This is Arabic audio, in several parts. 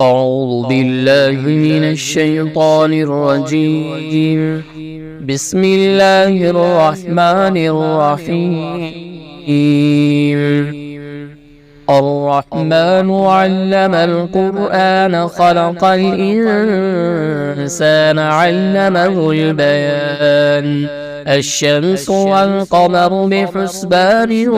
أعوذ بالله من الشيطان الرجيم. بسم الله الرحمن الرحيم. الرحمن علم القرآن خلق الإنسان علمه البيان. الشمس والقمر بحسبان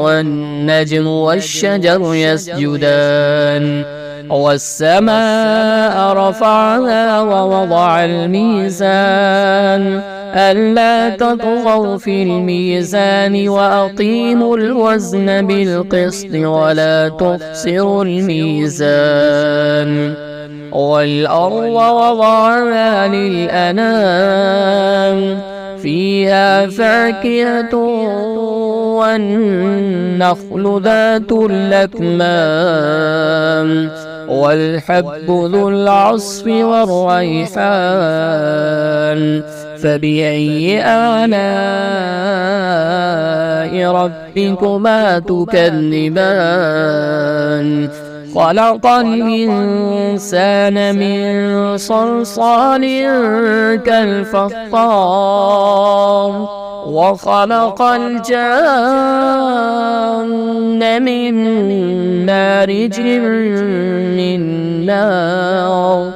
والنجم والشجر يسجدان والسماء رفعها ووضع الميزان ألا تطغوا في الميزان وأقيموا الوزن بالقسط ولا تخسروا الميزان والأرض وضعها للأنام فيها فاكهة والنخل ذات الأكمام والحب ذو العصف والريحان فبأي آلاء ربكما تكذبان خلق الإنسان من صلصال كالفخار وخلق الجان من مارج من نار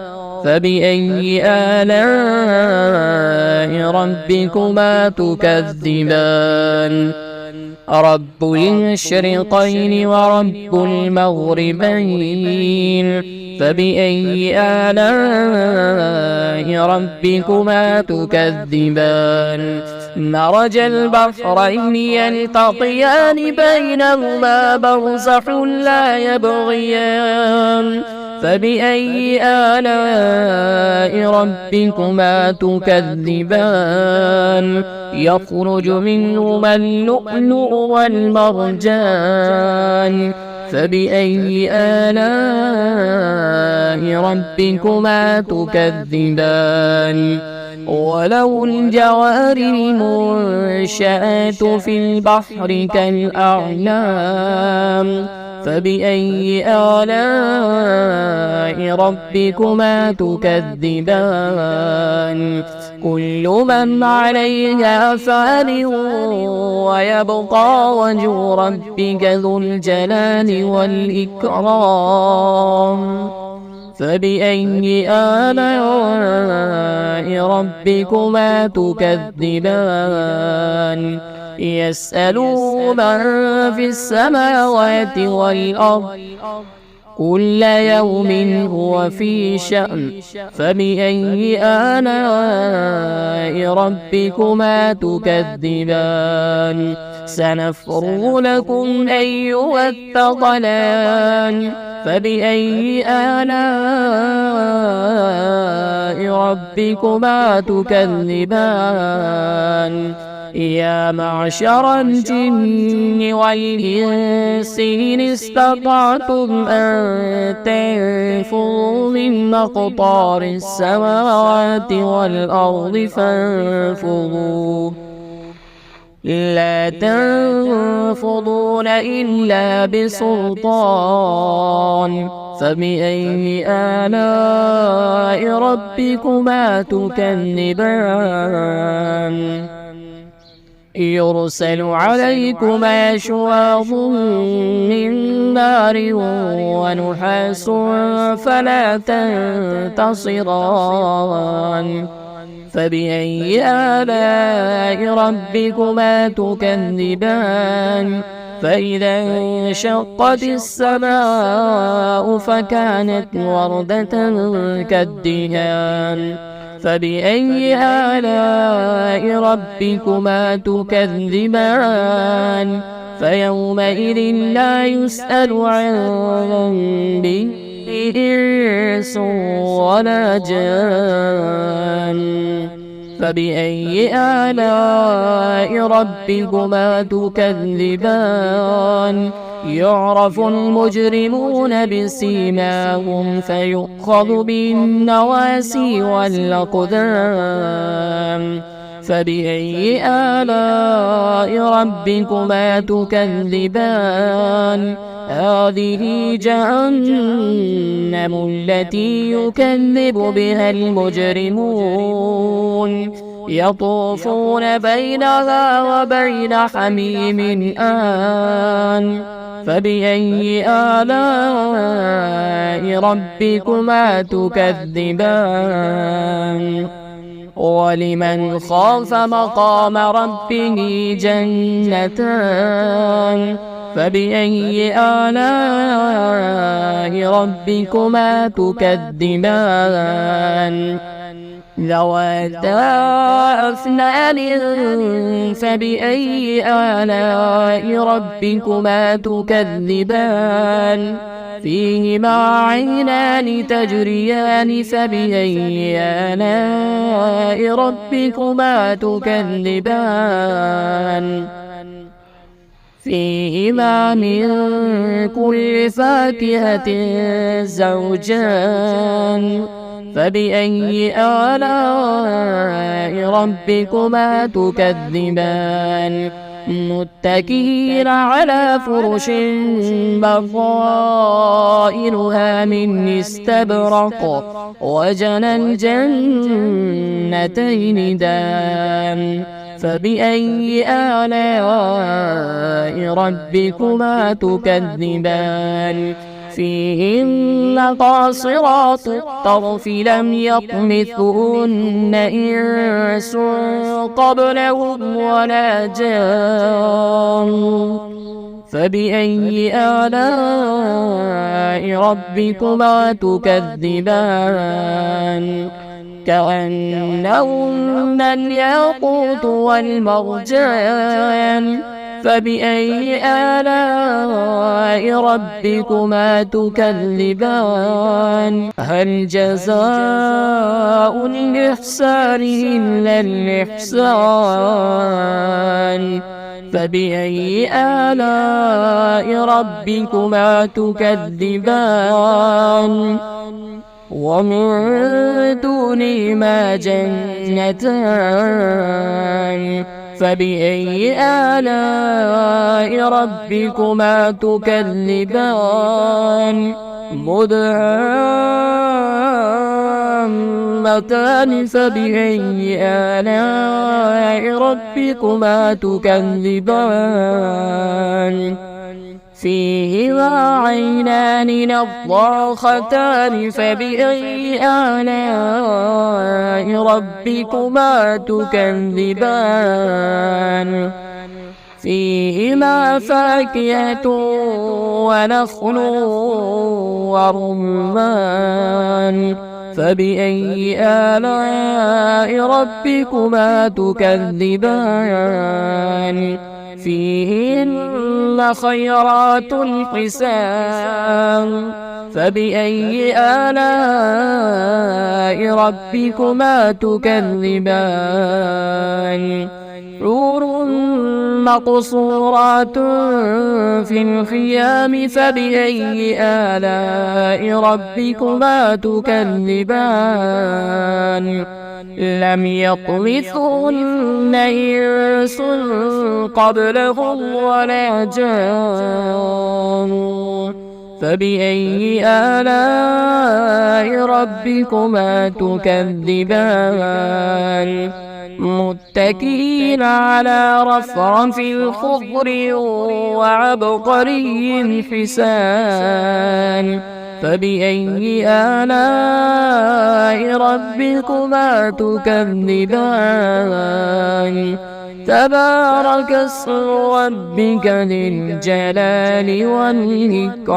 فبأي آلاء ربكما تكذبان رب المشرقين ورب المغربين فبأي آلاء ربكما تكذبان مرج البحرين يلتقيان بينهما برزخ لا يبغيان فبأي آلاء ربكما تكذبان يخرج منهما اللؤلؤ والمرجان فبأي آلاء ربكما تكذبان وله الجوار المنشآت في البحر كالأعلام فبأي آلاء ربكما تكذبان كل من عليها فان ويبقى وجه ربك ذو الجلال والإكرام فبأي آلاء ربكما تكذبان يسأله من في السماوات والأرض كل يوم هو في شأن فبأي آلاء ربكما تكذبان سنفرغ لكم أيها الثقلان فبأي آلاء ربكما تكذبان يا معشر الجن والإنس إن استطعتم أن تنفذوا من مقطار السماوات والأرض فانفذوا لا تنفضون إلا بسلطان فبأي آلاء ربكما تكذبان يرسل عليكما شواظ من نار ونحاس فلا تنتصران فبأي آلاء ربكما تكذبان فإذا انشقت السماء فكانت وردة كالدهان فبأي آلاء ربكما تكذبان فيومئذ لا يسأل عن ذنبه إنس ولا جان فبأي آلاء ربكما تكذبان يعرف المجرمون بسيماهم فيؤخذ بالنواسي والأقدام فبأي آلاء ربكما تكذبان هذه جهنم جهنم التي يكذب بها المجرمون يطوفون بينها وبين حميم آن فبأي آلاء ربكما تكذبان ولمن خاف مقام ربه جنتان فبأي آلاء ربكما تكذبان ذواتا أفنان فبأي آلاء ربكما تكذبان فيهما عينان تجريان فبأي آلاء ربكما تكذبان فيهما من كل فاكهة زوجان فبأي آلاء ربكما تكذبان متكئين على فرش بطائنها من استبرق وجنى الجنتين دان فبأي آلاء ربكما تكذبان فيهن قاصرات الطرف لم يطمثهن إنس قبلهم ولا جان فبأي آلاء ربكما تكذبان كأنهن الياقوت والمرجان فبأي آلاء ربكما تكذبان هل جزاء الإحسان إلا الإحسان فبأي آلاء ربكما تكذبان ومن دونهما جنتان فبأي آلاء ربكما تكذبان مدهامتان فبأي آلاء ربكما تكذبان فيهما عينان نضاختان فبأي آلاء ربكما تكذبان فيهما فاكهة ونخل ورمان فبأي آلاء ربكما تكذبان فيهن خيرات حسان فبأي آلاء ربكما تكذبان حور مقصورات في الخيام فبأي آلاء ربكما تكذبان لم يطمثهن إنس قبلهم ولا جان فبأي آلاء ربكما تكذبان متكئين على رفرف خضر وعبقري حسان فبأي آلاء ربكما تكذبان تبارك اسم ربك ذي الجلال والإكرام